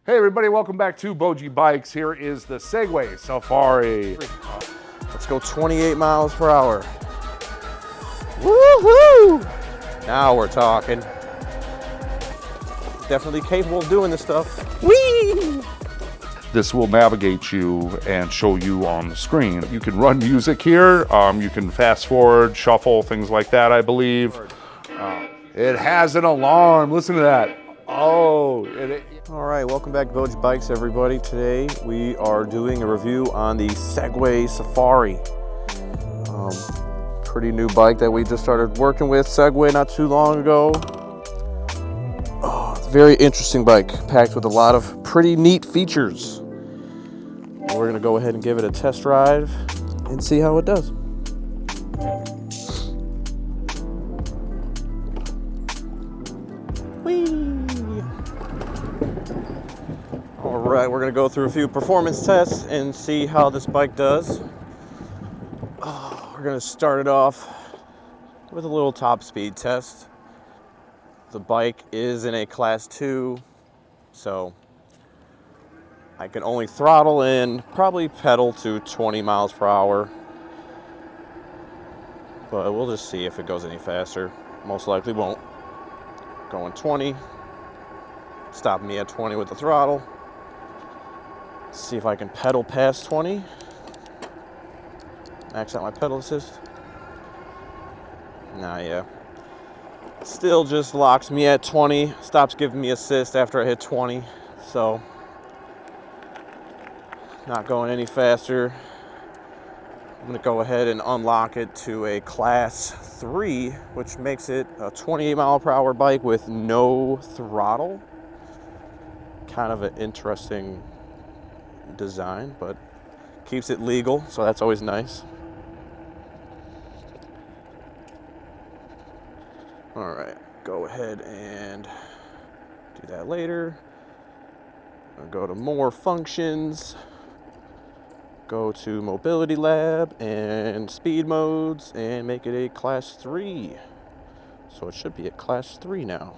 Hey everybody, welcome back to BOJ-E-BIKES. Here is the Segway Xafari. Let's go 28 miles per hour. Woohoo! Now we're talking. Definitely capable of doing this stuff. Whee! This will navigate you and show you on the screen. You can run music here. You can fast forward, shuffle, things like that, I believe. It has an alarm. Listen to that. Oh, All right, welcome back to BOJ-E-BIKES, everybody. Today we are doing a review on the Segway Xafari. Pretty new bike that we just started working with, Segway, not too long ago. Oh, it's a very interesting bike, packed with a lot of pretty neat features. We're gonna go ahead and give it a test ride and see how it does. All right, we're gonna go through a few performance tests and see how this bike does. We're gonna start it off with a little top speed test. The bike is in a class 2, so I can only throttle and probably pedal to 20 miles per hour. But we'll just see if it goes any faster. Most likely won't. Going 20, stopping me at 20 with the throttle. Let's see if I can pedal past 20. Max out my pedal assist. Nah, yeah. Still just locks me at 20. Stops giving me assist after I hit 20. So, not going any faster. I'm gonna go ahead and unlock it to a class 3, which makes it a 28 mile per hour bike with no throttle. Kind of an interesting design, but keeps it legal, so that's always nice. All right, go ahead and do that later. I'll go to more functions, go to mobility lab and speed modes and make it a class 3. So it should be a class 3 now.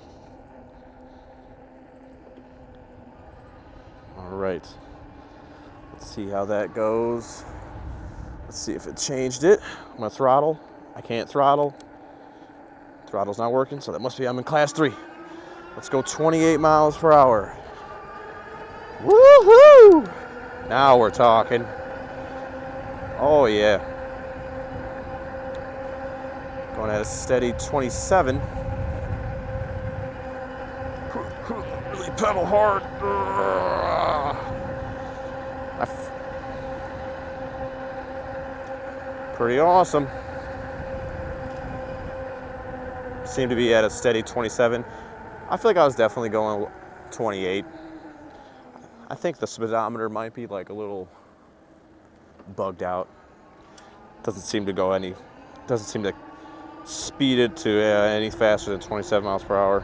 All right. Let's see how that goes. Let's see if it changed it. I'm gonna throttle. I can't throttle. Throttle's not working, so that must be I'm in class 3. Let's go 28 miles per hour. Woohoo! Now we're talking. Oh yeah. Going at a steady 27. Really pedal hard. Pretty awesome. Seemed to be at a steady 27. I feel like I was definitely going 28. I think the speedometer might be like a little bugged out. Doesn't seem to speed it to any faster than 27 miles per hour.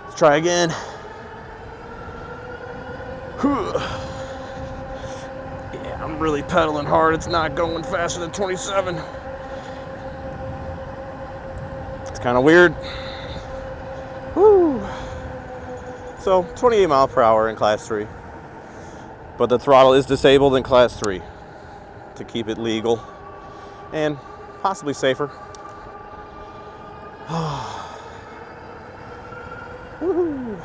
Let's try again. Yeah, I'm really pedaling hard. It's not going faster than 27. It's kind of weird. Woo. So 28 mile per hour in class 3. But the throttle is disabled in class 3 to keep it legal and possibly safer. Woo-hoo.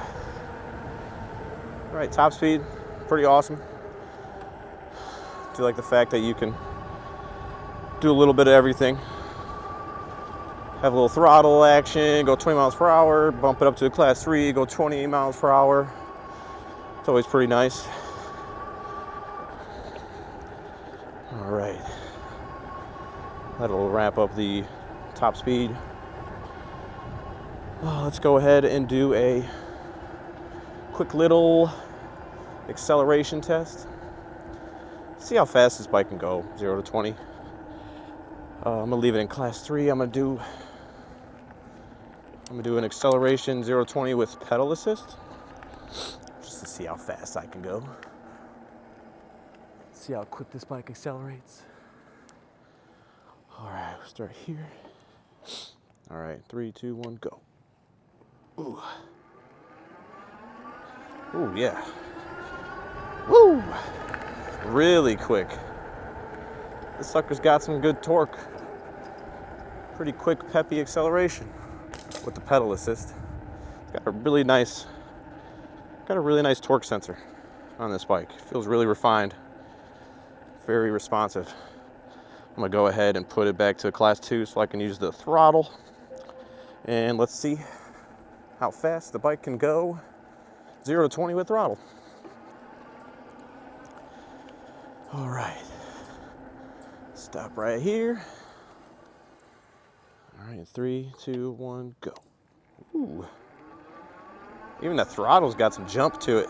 All right, top speed, pretty awesome. Do like the fact that you can do a little bit of everything. Have a little throttle action, go 20 miles per hour, bump it up to a class 3, go 28 miles per hour. It's always pretty nice. All right. That'll wrap up the top speed. Let's go ahead and do a quick little acceleration test. See how fast this bike can go, 0 to 20. I'm gonna leave it in class 3. I'm gonna do an acceleration 0 to 20 with pedal assist, just to see how fast I can go. See how quick this bike accelerates. All right, we'll start here. All right, 3, 2, 1, go. Ooh. Ooh, yeah. Woo! Really quick. This sucker's got some good torque. Pretty quick, peppy acceleration with the pedal assist. It's got a really nice torque sensor on this bike. Feels really refined, very responsive. I'm gonna go ahead and put it back to class 2 so I can use the throttle. And let's see how fast the bike can go 0 to 20 with throttle. All right, stop right here. All right, 3, 2, 1, go. Ooh. Even the throttle's got some jump to it.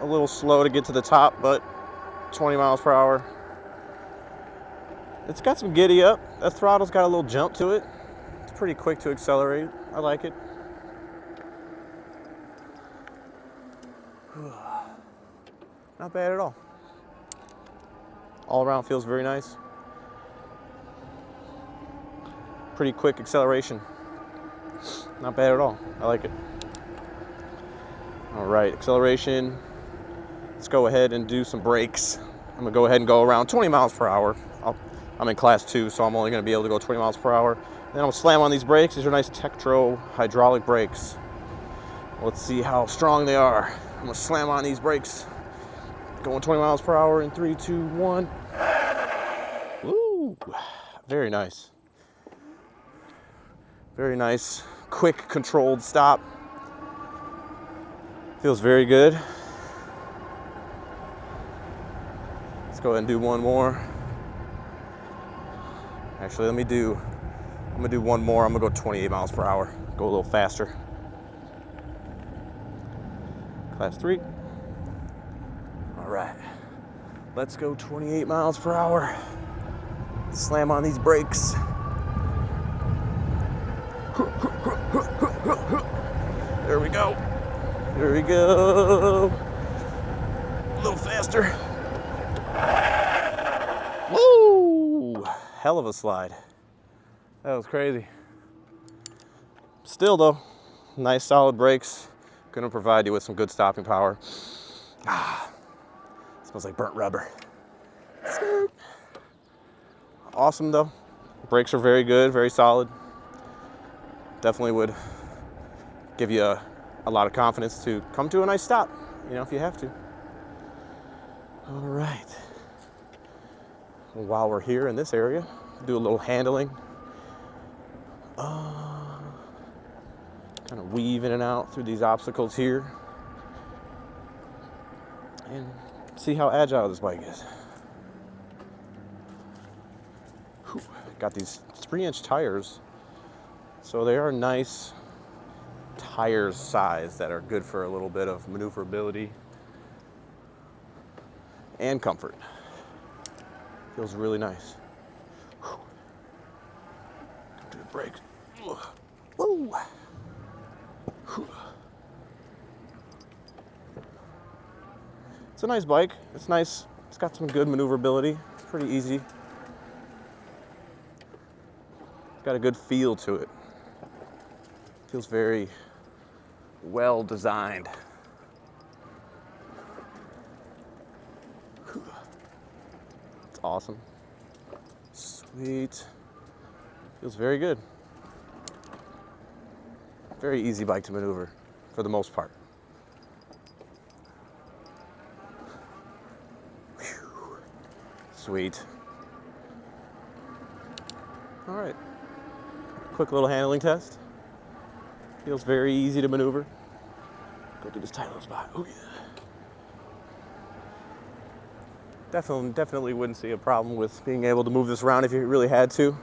A little slow to get to the top, but 20 miles per hour. It's got some giddy up. That throttle's got a little jump to it. It's pretty quick to accelerate. I like it. Not bad at all. All around feels very nice. Pretty quick acceleration. Not bad at all. I like it. All right, acceleration. Let's go ahead and do some brakes. I'm gonna go ahead and go around 20 miles per hour. I'm in class 2, so I'm only gonna be able to go 20 miles per hour. Then I'm gonna slam on these brakes. These are nice Tektro hydraulic brakes. Let's see how strong they are. I'm gonna slam on these brakes. Going 20 miles per hour in 3, 2, 1. Woo! Very nice. Very nice, quick, controlled stop. Feels very good. Let's go ahead and do one more. Actually, I'm gonna do one more. I'm gonna go 28 miles per hour. Go a little faster. Class 3. All right, let's go 28 miles per hour. Slam on these brakes. There we go. There we go. A little faster. Woo! Hell of a slide. That was crazy. Still though, nice solid brakes. Gonna provide you with some good stopping power. Smells like burnt rubber. Awesome though. Brakes are very good, very solid. Definitely would give you a lot of confidence to come to a nice stop, you know, if you have to. All right. While we're here in this area, do a little handling. Kind of weave in and out through these obstacles here. And see how agile this bike is. Whew. Got these 3-inch tires. So they are nice tires size that are good for a little bit of maneuverability and comfort. Feels really nice. Whew. Come to the brakes. Woo. Whew. It's a nice bike. It's nice. It's got some good maneuverability. Pretty easy. It's got a good feel to it. Feels very well designed. It's awesome. Sweet. Feels very good. Very easy bike to maneuver for the most part. Whew. Sweet. All right. Quick little handling test. Feels very easy to maneuver. Go through this tight little spot. Oh yeah. Definitely wouldn't see a problem with being able to move this around if you really had to.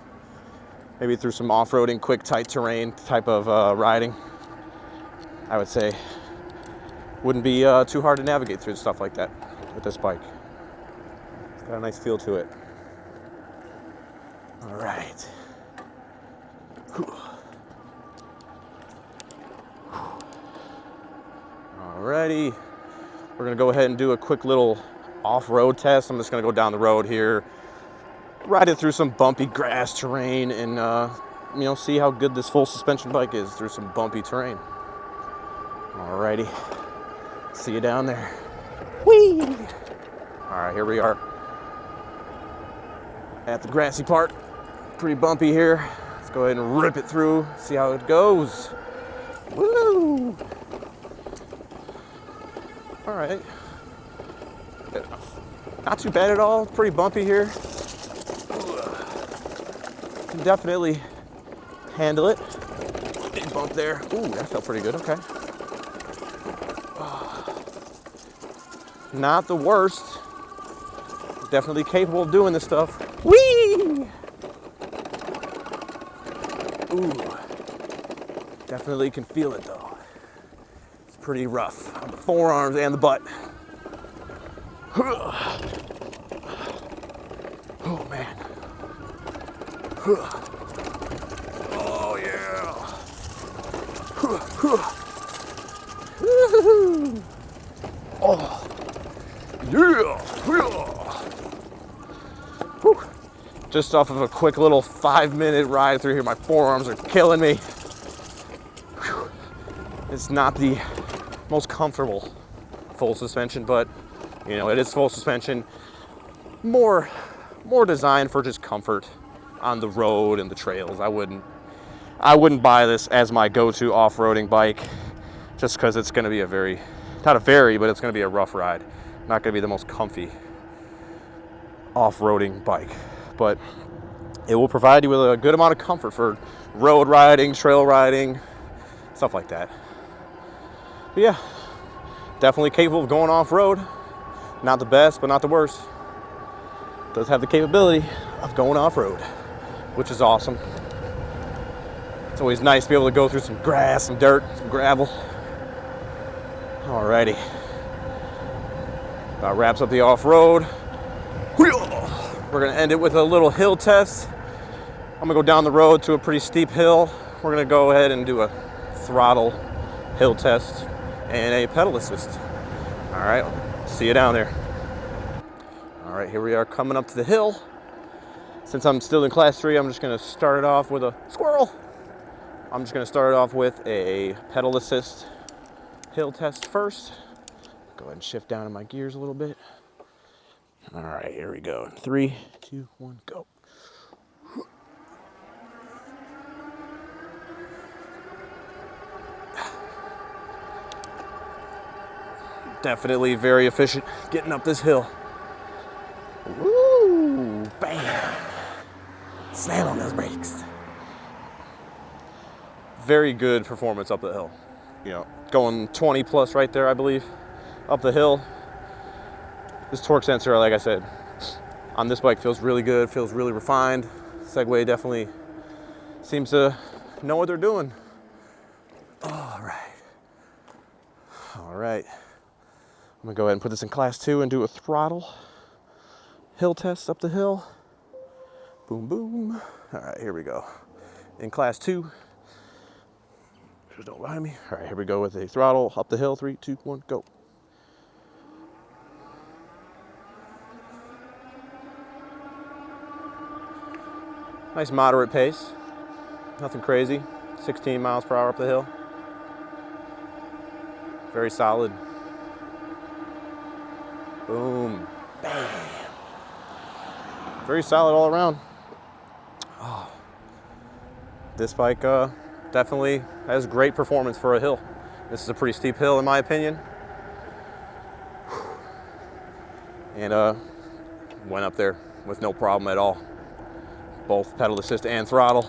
Maybe through some off-roading, quick, tight terrain type of riding. I would say wouldn't be too hard to navigate through stuff like that with this bike. It's got a nice feel to it. All right. Whew. Alrighty, we're gonna go ahead and do a quick little off-road test. I'm just gonna go down the road here, ride it through some bumpy grass terrain, and see how good this full suspension bike is through some bumpy terrain. Alrighty, see you down there. Whee! All right, here we are at the grassy part. Pretty bumpy here. Let's go ahead and rip it through, see how it goes. Woo! All right. Not too bad at all. Pretty bumpy here. Can definitely handle it. Big bump there. Ooh, that felt pretty good. Okay. Not the worst. Definitely capable of doing this stuff. Whee! Ooh. Definitely can feel it though. It's pretty rough on the forearms and the butt. Oh man. Oh yeah. Oh yeah. Whew. Just off of a quick little 5-minute ride through here, my forearms are killing me. Whew. It's not the most comfortable full suspension, but you know, it is full suspension. More designed for just comfort on the road and the trails. I wouldn't buy this as my go-to off-roading bike just because it's going to be a very, not a very, but it's going to be a rough ride. Not going to be the most comfy off-roading bike, but it will provide you with a good amount of comfort for road riding, trail riding, stuff like that. But yeah, definitely capable of going off-road. Not the best, but not the worst. Does have the capability of going off-road, which is awesome. It's always nice to be able to go through some grass, some dirt, some gravel. Alrighty. That wraps up the off-road. We're gonna end it with a little hill test. I'm gonna go down the road to a pretty steep hill. We're gonna go ahead and do a throttle hill test and a pedal assist. All right, see you down there. All right, here we are coming up to the hill. Since I'm still in class 3, I'm just gonna start it off with a squirrel. I'm just gonna start it off with a pedal assist hill test first. Go ahead and shift down in my gears a little bit. All right, here we go. 3, 2, 1, go. Definitely very efficient getting up this hill. Woo! Bam! Slam on those brakes. Very good performance up the hill. You know, going 20 plus right there, I believe, up the hill. This torque sensor, like I said, on this bike feels really good, feels really refined. Segway definitely seems to know what they're doing. All right. All right. I'm gonna go ahead and put this in class 2 and do a throttle hill test up the hill. Boom, boom. All right, here we go. In class 2, just don't mind me. All right, here we go with a throttle up the hill. 3, 2, 1, go. Nice moderate pace, nothing crazy. 16 miles per hour up the hill. Very solid. Boom, bam. Very solid all around. Oh. This bike definitely has great performance for a hill. This is a pretty steep hill in my opinion. And went up there with no problem at all. Both pedal assist and throttle.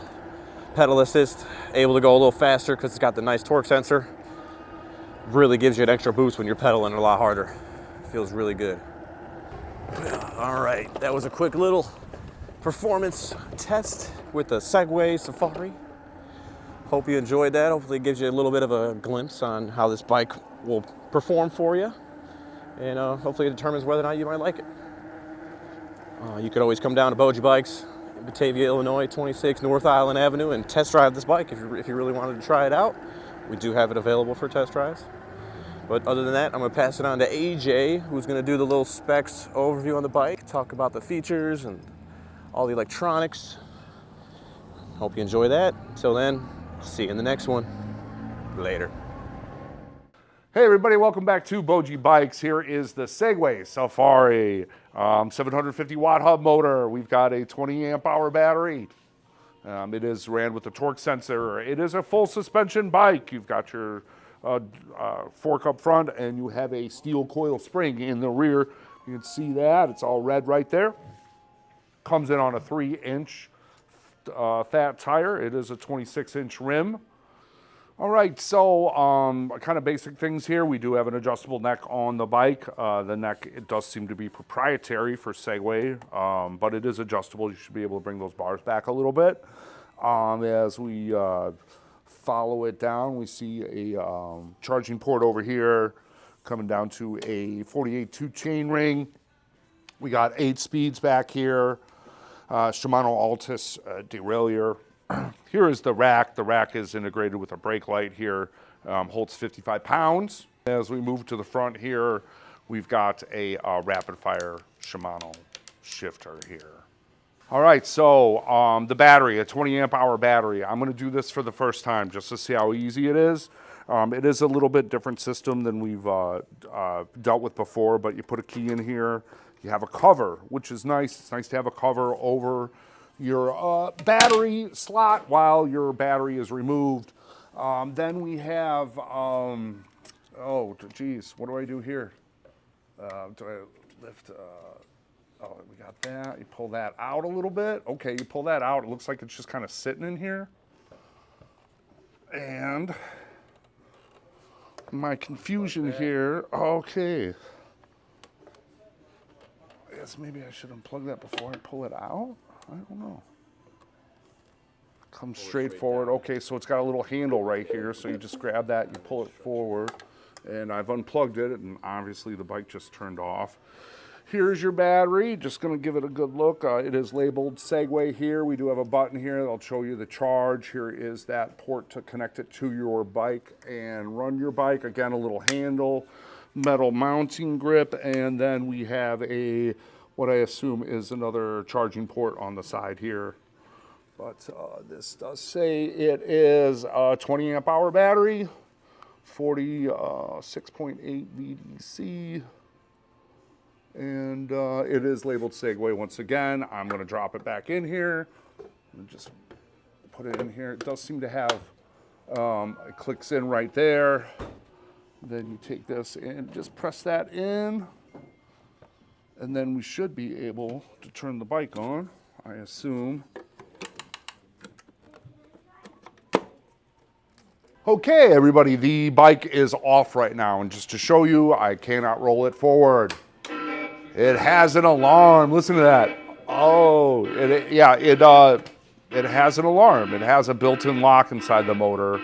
Pedal assist, able to go a little faster because it's got the nice torque sensor. Really gives you an extra boost when you're pedaling a lot harder. Feels really good. All right, that was a quick little performance test with the Segway Xafari. Hope you enjoyed that. Hopefully it gives you a little bit of a glimpse on how this bike will perform for you. And hopefully it determines whether or not you might like it. You could always come down to BOJ-E-BIKES in Batavia, Illinois, 26 North Island Avenue, and test drive this bike if you really wanted to try it out. We do have it available for test drives. But other than that, I'm going to pass it on to AJ, who's going to do the little specs overview on the bike, talk about the features and all the electronics. Hope you enjoy that. Until then, see you in the next one. Later. Hey everybody, welcome back to BOJ-E-BIKES. Here is the Segway Xafari 750 watt hub motor. We've got a 20 amp hour battery. It is ran with a torque sensor. It is a full suspension bike. You've got your fork up front and you have a steel coil spring in the rear. You can see that, it's all red right there. Comes in on a 3-inch fat tire. It is a 26-inch rim. All right, so kind of basic things here. We do have an adjustable neck on the bike. The neck, it does seem to be proprietary for Segway, but it is adjustable. You should be able to bring those bars back a little bit. As we follow it down, we see a charging port over here, coming down to a 48-tooth chain ring. We got 8 speeds back here. Shimano Altus derailleur. Here is the rack. The rack is integrated with a brake light here, holds 55 pounds. As we move to the front here, we've got a rapid fire Shimano shifter here. All right, so the battery, a 20 amp hour battery. I'm gonna do this for the first time just to see how easy it is. It is a little bit different system than we've dealt with before, but you put a key in here. You have a cover, which is nice. It's nice to have a cover over your battery slot while your battery is removed. Then we have, oh geez, what do I do here? Do I lift, oh, we got that. You pull that out a little bit. Okay, you pull that out. It looks like it's just kind of sitting in here. And my confusion here, okay. I guess maybe I should unplug that before I pull it out. I don't know. Comes straight forward. Okay, so it's got a little handle right here, so you just grab that, you pull it forward, and I've unplugged it, and obviously the bike just turned off. Here's your battery. Just gonna give it a good look. It is labeled Segway here. We do have a button here that'll show you the charge. Here is that port to connect it to your bike and run your bike. Again, a little handle, metal mounting grip, and then we have a what I assume is another charging port on the side here. But this does say it is a 20 amp hour battery, 46.8 VDC, and it is labeled Segway once again. I'm gonna drop it back in here and just put it in here. It does seem to have, it clicks in right there. Then you take this and just press that in. And then we should be able to turn the bike on, I assume. Okay, everybody, the bike is off right now. And just to show you, I cannot roll it forward. It has an alarm. Listen to that. Oh, it has an alarm. It has a built-in lock inside the motor.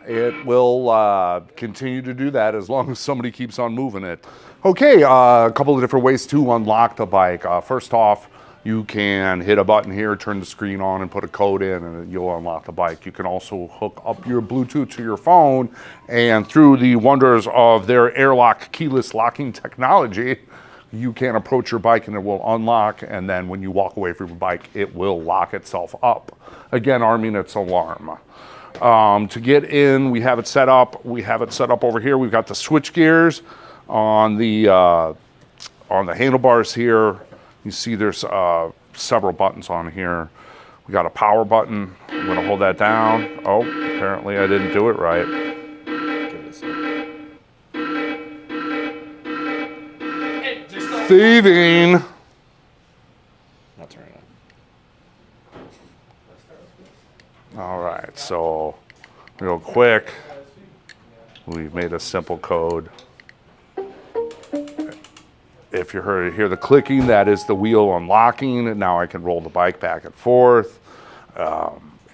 It will continue to do that as long as somebody keeps on moving it. Okay, a couple of different ways to unlock the bike. First off, you can hit a button here, turn the screen on, and put a code in, and you'll unlock the bike. You can also hook up your Bluetooth to your phone, and through the wonders of their airlock keyless locking technology, you can approach your bike and it will unlock, and then when you walk away from your bike, it will lock itself up. Again, arming its alarm. To get in, we have it set up. We have it set up over here. We've got the switch gears on the handlebars here. You see there's several buttons on here. We got a power button. I'm gonna hold that down. Oh, apparently I didn't do it right. Thieving. Not turning on. All right, so real quick, we've made a simple code. If you hear the clicking, that is the wheel unlocking. And now I can roll the bike back and forth,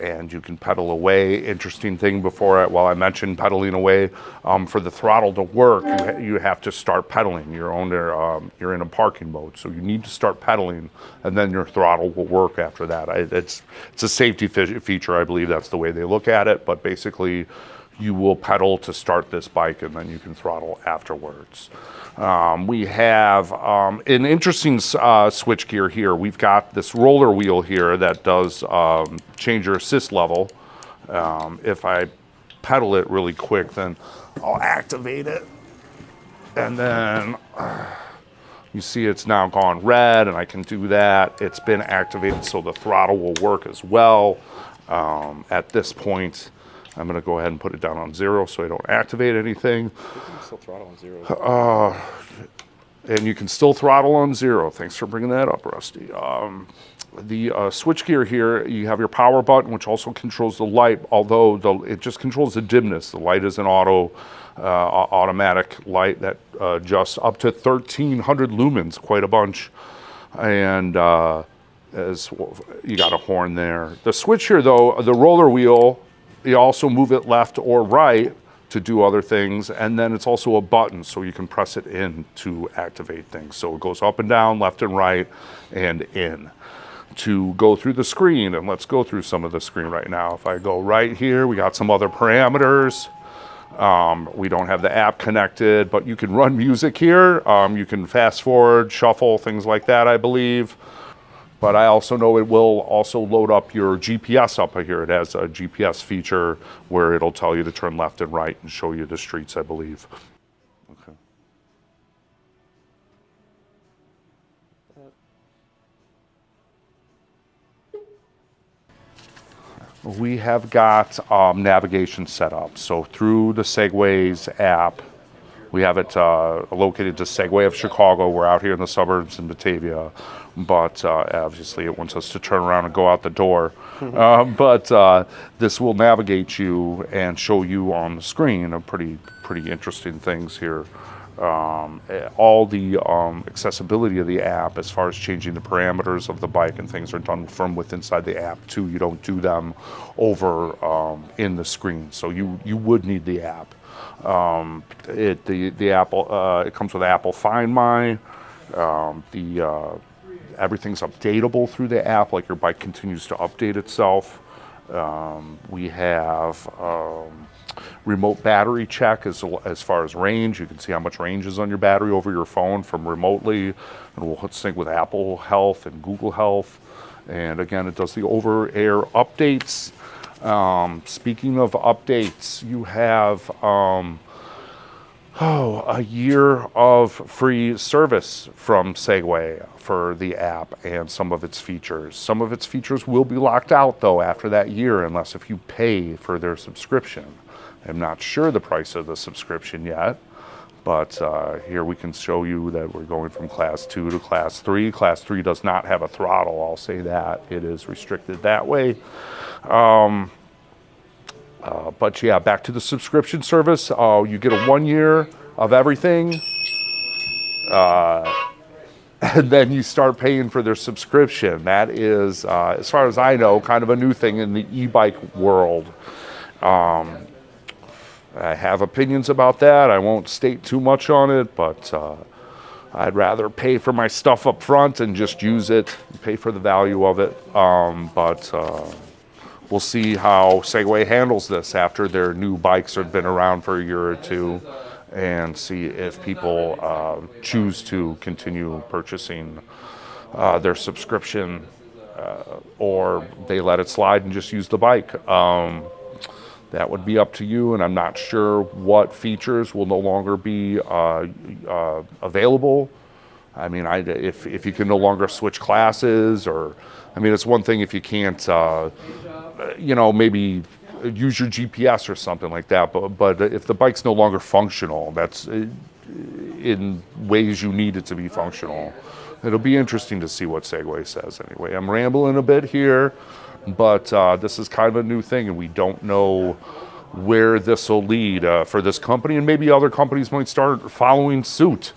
and you can pedal away. Interesting thing while I mentioned pedaling away, for the throttle to work, you have to start pedaling. You're in a parking mode, so you need to start pedaling, and then your throttle will work after that. It's a safety feature, I believe that's the way they look at it, but basically you will pedal to start this bike, and then you can throttle afterwards. We have an interesting switch gear here. We've got this roller wheel here that does change your assist level. If I pedal it really quick, then I'll activate it, and then you see it's now gone red, and I can do that. It's been activated, so the throttle will work as well. At this point, I'm going to go ahead and put it down on 0 so I don't activate anything. You can still throttle on 0. And you can still throttle on 0. Thanks for bringing that up, Rusty. The switch gear here, you have your power button, which also controls the light, although it just controls the dimness. The light is an automatic light that adjusts up to 1,300 lumens, quite a bunch. And as you got a horn there. The switch here, though, the roller wheel, you also move it left or right to do other things, and then it's also a button, so you can press it in to activate things. So it goes up and down, left and right, and in. To go through the screen, and let's go through some of the screen right now. If I go right here, we got some other parameters. We don't have the app connected, but you can run music here. You can fast forward, shuffle, things like that, I believe. But I also know it will also load up your GPS up here. It has a GPS feature where it'll tell you to turn left and right and show you the streets, I believe. Okay. We have got navigation set up. So through the Segway's app, we have it located to Segway of Chicago. We're out here in the suburbs in Batavia, but obviously it wants us to turn around and go out the door. But this will navigate you and show you on the screen a pretty interesting things here. All the accessibility of the app as far as changing the parameters of the bike and things are done from within inside the app too. You don't do them over in the screen, so you would need the app. The Apple, it comes with Apple Find My. Everything's updatable through the app, like your bike continues to update itself. We have remote battery check as far as range. You can see how much range is on your battery over your phone from remotely, and we'll sync with Apple Health and Google Health. And again, it does the over-air updates. Speaking of updates, you have a year of free service from Segway for the app and some of its features. Some of its features will be locked out, though, after that year, unless if you pay for their subscription. I'm not sure the price of the subscription yet, but here we can show you that we're going from Class 2 to Class 3. Class 3 does not have a throttle, I'll say that. It is restricted that way. But yeah, back to the subscription service. You get a 1 year of everything, and then you start paying for their subscription. That is, as far as I know, kind of a new thing in the e-bike world. I have opinions about that. I won't state too much on it, but I'd rather pay for my stuff up front and just use it, pay for the value of it. But we'll see how Segway handles this after their new bikes have been around for a year or two, and see if people choose to continue purchasing their subscription or they let it slide and just use the bike. That would be up to you, and I'm not sure what features will no longer be available. I mean, if you can no longer switch classes, or, I mean, it's one thing if you can't, maybe use your GPS or something like that, but if the bike's no longer functional, that's in ways you need it to be functional. It'll be interesting to see what Segway says anyway. I'm rambling a bit here, but this is kind of a new thing, and we don't know where this will lead for this company, and maybe other companies might start following suit.